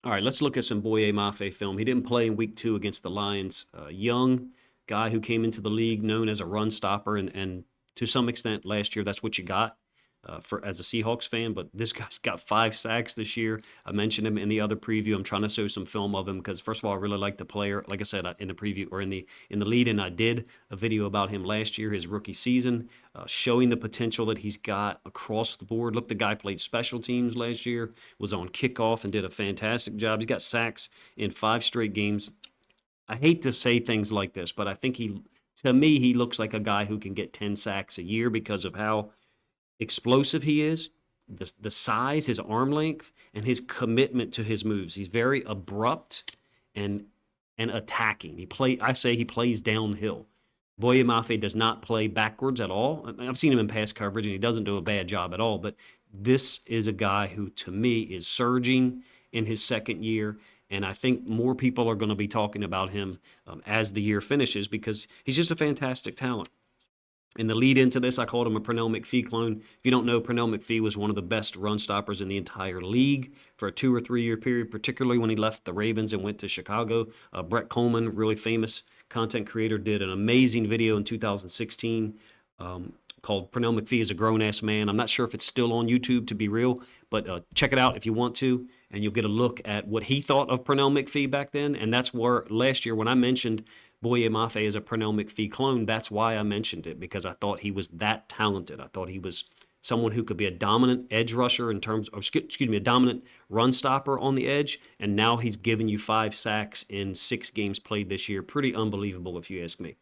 All right, let's look at some Boye Mafe film. He didn't play in week 2 against the Lions. Young guy who came into the league known as a run stopper, and to some extent last year that's what you got for as a Seahawks fan. But this guy's got 5 sacks this year. I mentioned him in the other preview. I'm trying to show some film of him because first of all, I really like the player. Like I said in the preview or in the lead, and I did a video about him last year, his rookie season, showing the potential that he's got across the board. Look, the guy played special teams last year, was on kickoff, and did a fantastic job. He's got sacks in 5 straight games. I hate to say things like this, but I think to me, he looks like a guy who can get 10 sacks a year because of how explosive he is, the size, his arm length, and his commitment to his moves. He's very abrupt and attacking. I say he plays downhill. Boye Mafe does not play backwards at all. I've seen him in pass coverage, and he doesn't do a bad job at all. But this is a guy who, to me, is surging in his second year. And I think more people are going to be talking about him as the year finishes because he's just a fantastic talent. In the lead into this, I called him a Pernell McPhee clone. If you don't know, Pernell McPhee was one of the best run stoppers in the entire league for a 2 or 3 year period, particularly when he left the Ravens and went to Chicago. Brett Coleman, really famous content creator, did an amazing video in 2016 called Pernell McPhee is a Grown-Ass Man. I'm not sure if it's still on YouTube, to be real, but check it out if you want to, and you'll get a look at what he thought of Pernell McPhee back then. And that's where last year when I mentioned Boye Mafe as a Pernell McPhee clone, that's why I mentioned it, because I thought he was that talented. I thought he was someone who could be a dominant edge rusher in terms of, excuse me, a dominant run stopper on the edge. And now he's given you 5 sacks in 6 games played this year. Pretty unbelievable, if you ask me.